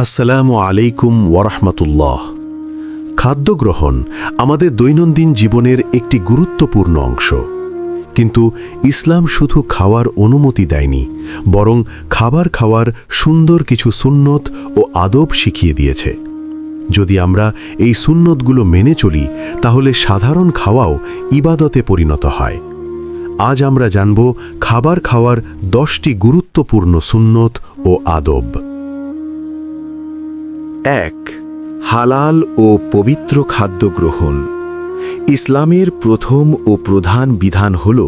আসসালামু আলাইকুম ওয়ারাহমাতুল্লাহ। খাদ্য গ্রহণ আমাদের দৈনন্দিন জীবনের একটি গুরুত্বপূর্ণ অংশ, কিন্তু ইসলাম শুধু খাওয়ার অনুমতি দেয়নি, বরং খাবার খাওয়ার সুন্দর কিছু সুন্নত ও আদব শিখিয়ে দিয়েছে। যদি আমরা এই সুন্নতগুলো মেনে চলি, তাহলে সাধারণ খাওয়াও ইবাদতে পরিণত হয়। আজ আমরা জানব খাবার খাওয়ার 10টি গুরুত্বপূর্ণ সুন্নত ও আদব। ১. হালাল ও পবিত্র খাদ্য গ্রহণ। ইসলামের প্রথম ও প্রধান বিধান হল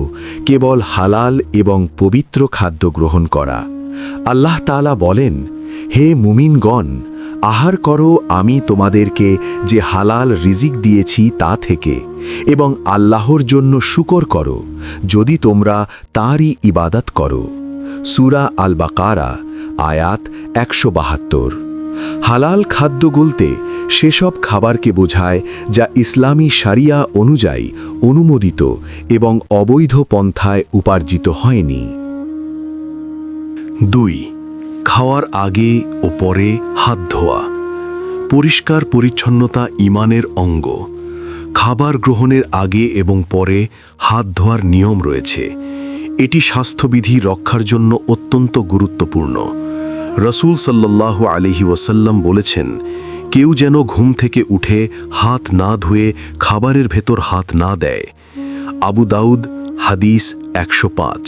কেবল হালাল এবং পবিত্র খাদ্য গ্রহণ করা। আল্লাহ তাআলা বলেন, হে মুমিনগণ, আহার করো আমি তোমাদেরকে যে হালাল রিজিক দিয়েছি তা থেকে, এবং আল্লাহর জন্য শুকর করো যদি তোমরা তাঁরই ইবাদত করো। সূরা আল বাকারা, আয়াত 172। হালাল খাদ্য বলতে সেসব খাবারকে বোঝায় যা ইসলামী শারিয়া অনুযায়ী অনুমোদিত এবং অবৈধ পন্থায় উপার্জিত হয়নি। 2. খাওয়ার আগে ও পরে হাত ধোয়া। পরিষ্কার পরিচ্ছন্নতা ঈমানের অঙ্গ। খাবার গ্রহণের আগে এবং পরে হাত ধোয়ার নিয়ম রয়েছে। এটি স্বাস্থ্যবিধি রক্ষার জন্য অত্যন্ত গুরুত্বপূর্ণ। রাসূল সাল্লাল্লাহু আলাইহি ওয়াসাল্লাম বলেছেন, কেউ যেন ঘুম থেকে উঠে হাত না ধুয়ে খাবারের ভেতর হাত না দেয়। আবু দাউদ, হাদিস 105।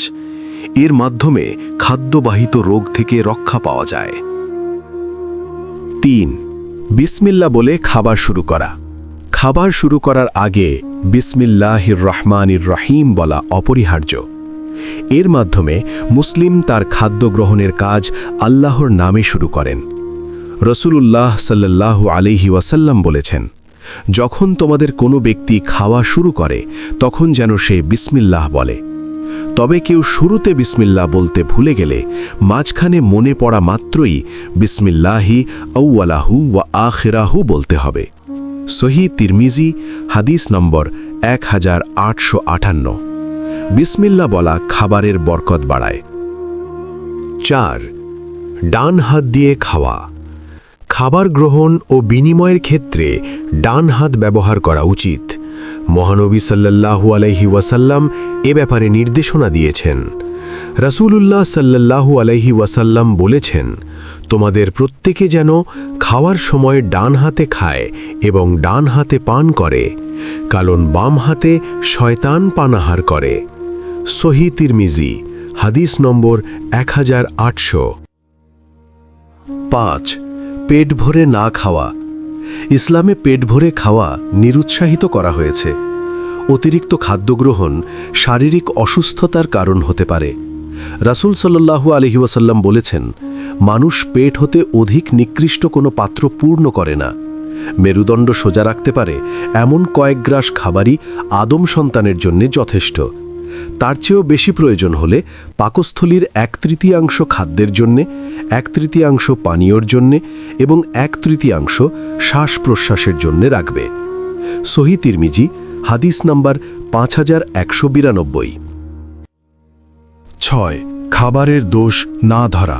এর মাধ্যমে খাদ্যবাহিত রোগ থেকে রক্ষা পাওয়া যায়। 3. বিসমিল্লাহ বলে খাবার শুরু করা। খাবার শুরু করার আগে বিসমিল্লাহির রহমানির রহিম বলা অপরিহার্য। এর মাধ্যমে মুসলিম তার খাদ্য গ্রহণের কাজ আল্লাহর নামে শুরু করেন। রাসূলুল্লাহ সাল্লাল্লাহু আলাইহি ওয়াসাল্লাম বলেছেন, যখন তোমাদের কোনো ব্যক্তি খাওয়া শুরু করে তখন যেন সে বিসমিল্লাহ বলে। তবে কেউ শুরুতে বিসমিল্লাহ বলতে ভুলে গেলে মাঝখানে মনে পড়া মাত্রই বিসমিল্লাহি আউয়ালাহু ওয়া আখিরাহু বলতে হবে। সহিহ তিরমিজি, হাদিস নম্বর 1858। বিসমিল্লাহ বলা খাবারের বরকত বাড়ায়। 4. ডান হাত দিয়ে খাওয়া। খাবার গ্রহণ ও বিনিময়ের ক্ষেত্রে ডান হাত ব্যবহার করা উচিত। মহানবী সাল্লাল্লাহু আলাইহি ওয়াসাল্লাম এ ব্যাপারে নির্দেশনা দিয়েছেন। রাসূলুল্লাহ সাল্লাল্লাহু আলাইহি ওয়াসাল্লাম বলেছেন, তোমাদের প্রত্যেকে যেন খাওয়ার সময় ডান হাতে খায় এবং ডান হাতে পান করে, কারণ বাম হাতে শয়তান পানাহার করে। সহিহ তিরমিজি, হাদিস নম্বর 1800। 5. পেট ভরে না খাওয়া। ইসলামে পেট ভরে খাওয়া নিরুৎসাহিত করা হয়েছে। অতিরিক্ত খাদ্য গ্রহণ শারীরিক অসুস্থতার কারণ হতে পারে। রাসূল সাল্লাল্লাহু আলাইহি ওয়াসাল্লাম বলেছেন, মানুষ পেট হতে অধিক নিকৃষ্ট কোনো পাত্র পূর্ণ করে না। মেরুদণ্ড সোজা রাখতে পারে এমন কয়েক গ্রাস খাবারই আদম সন্তানের জন্য যথেষ্ট। তার চেয়েও বেশি প্রয়োজন হলে পাকস্থলীর 1/3 খাদ্যের জন্যে, 1/3 পানীয়র জন্যে এবং 1/3 শ্বাস প্রশ্বাসের জন্যে রাখবে। সহিহ তিরমিজি, হাদিস নাম্বার 5192। 6. খাবারের দোষ না ধরা।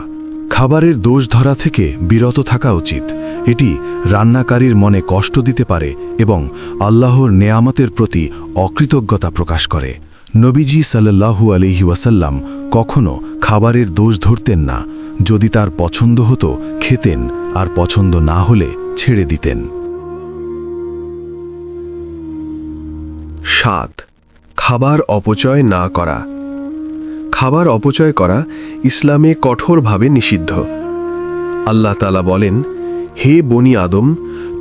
খাবারের দোষ ধরা থেকে বিরত থাকা উচিত। এটি রান্নাকারীর মনে কষ্ট দিতে পারে এবং আল্লাহর নেয়ামতের প্রতি অকৃতজ্ঞতা প্রকাশ করে। নবীজি সাল্লাল্লাহু আলাইহি ওয়াসাল্লাম কখনো খাবারের দোষ ধরতেন না। যদি তার পছন্দ হতো খেতেন, আর পছন্দ না হলে ছেড়ে দিতেন। 7. খাবার অপচয় না করা। খাবার অপচয় করা ইসলামে কঠোরভাবে নিষিদ্ধ। আল্লাহ তাআলা বলেন, হে বনি আদম,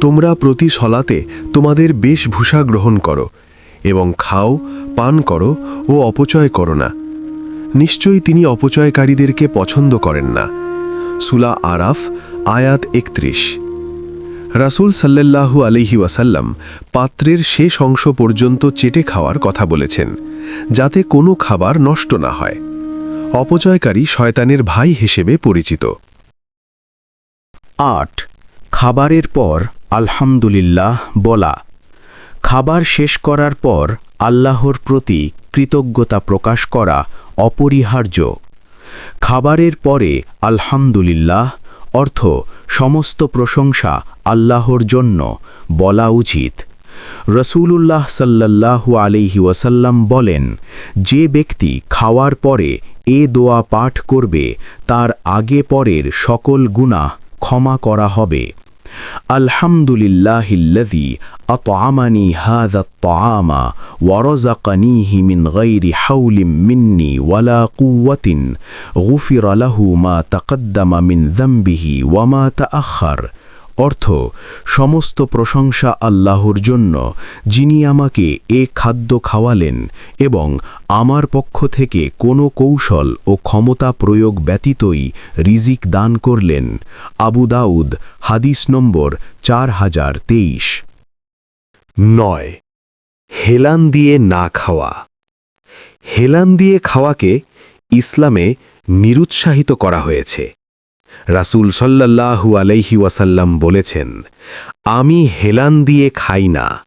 তোমরা প্রতি সলাতে তোমাদের বেশভূষা গ্রহণ করো এবং খাও, পান করো ও অপচয় করো না। নিশ্চয়ই তিনি অপচয়কারীদেরকে পছন্দ করেন না। সূরা আরাফ, আয়াত 31। রাসূল সাল্লাল্লাহু আলাইহি ওয়াসাল্লাম পাত্রের শেষ অংশ পর্যন্ত চেটে খাওয়ার কথা বলেছেন, যাতে কোনো খাবার নষ্ট না হয়। অপচয়কারী শয়তানের ভাই হিসেবে পরিচিত। 8. খাবারের পর আলহামদুলিল্লাহ বলা। খাবার শেষ করার পর আল্লাহর প্রতি কৃতজ্ঞতা প্রকাশ করা অপরিহার্য। খাবারের পরে আলহামদুলিল্লাহ অর্থ সমস্ত প্রশংসা আল্লাহর জন্য, বলা উচিত। রসূলুল্লাহ সাল্লাল্লাহু আলাইহি ওয়াসাল্লাম বলেন, যে ব্যক্তি খাওয়ার পরে এ দোয়া পাঠ করবে তার আগে পরের সকল গুনাহ ক্ষমা করা হবে। আলহামদুলিল্লাহিল্লাযী আত'আমানি হাযা আত-তা'আমা ওয়া রাযাকানিহি মিন গায়রি হাওলিন মিন্নি ওয়ালা কুওয়াতিন গুফিরা লাহু মা তাকদ্দামা মিন যামবিহি ওয়া মা তাআখার। অর্থ, সমস্ত প্রশংসা আল্লাহর জন্য, যিনি আমাকে এ খাদ্য খাওয়ালেন এবং আমার পক্ষ থেকে কোনো কৌশল ও ক্ষমতা প্রয়োগ ব্যতীতই রিজিক দান করলেন। আবু দাউদ, হাদিস নম্বর 4023। 9. হেলান দিয়ে না খাওয়া। হেলান দিয়ে খাওয়াকে ইসলামে নিরুৎসাহিত করা হয়েছে। রাসূল সাল্লাল্লাহু আলাইহি ওয়াসাল্লাম বলেছেন, আমি হেলান দিয়ে খাই না।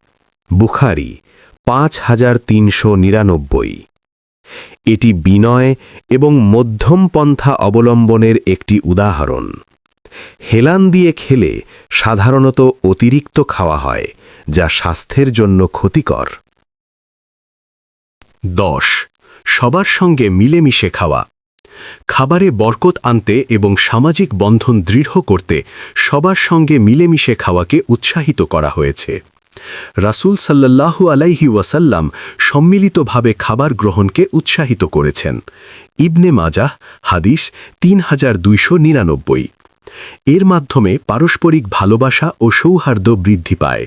বুখারী 5399। এটি বিনয় এবং মধ্যম পন্থা অবলম্বনের একটি উদাহরণ। হেলান দিয়ে খেলে সাধারণত অতিরিক্ত খাওয়া হয়, যা স্বাস্থ্যের জন্য ক্ষতিকর। 10. সবার সঙ্গে মিলেমিশে খাওয়া। খাবারে বরকত আনতে এবং সামাজিক বন্ধন দৃঢ় করতে সবার সঙ্গে মিলেমিশে খাওয়াকে উৎসাহিত করা হয়েছে। রাসূল সাল্লাল্লাহু আলাইহি ওয়াসাল্লাম সম্মিলিতভাবে খাবার গ্রহণকে উৎসাহিত করেছেন। ইবনে মাজাহ, হাদিস 3299। এর মাধ্যমে পারস্পরিক ভালোবাসা ও সৌহার্দ্য বৃদ্ধি পায়।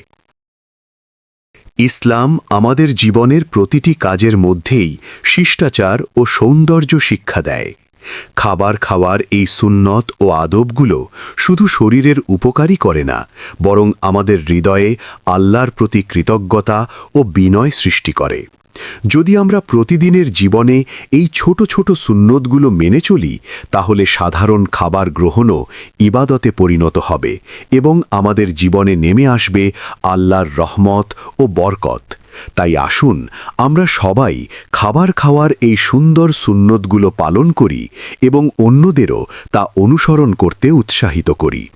ইসলাম আমাদের জীবনের প্রতিটি কাজের মধ্যেই শিষ্টাচার ও সৌন্দর্য শিক্ষা দেয়। খাবার খাওয়ার এই সুন্নত ও আদবগুলো শুধু শরীরের উপকারই করে না, বরং আমাদের হৃদয়ে আল্লাহর প্রতি কৃতজ্ঞতা ও বিনয় সৃষ্টি করে। যদি আমরা প্রতিদিনের জীবনে এই ছোট ছোট সুন্নতগুলো মেনে চলি, তাহলে সাধারণ খাবার গ্রহণও ইবাদতে পরিণত হবে এবং আমাদের জীবনে নেমে আসবে আল্লাহর রহমত ও বরকত। তাই আসুন আমরা সবাই খাবার খাওয়ার এই সুন্দর সুন্নতগুলো পালন করি এবং অন্যদেরও তা অনুসরণ করতে উৎসাহিত করি।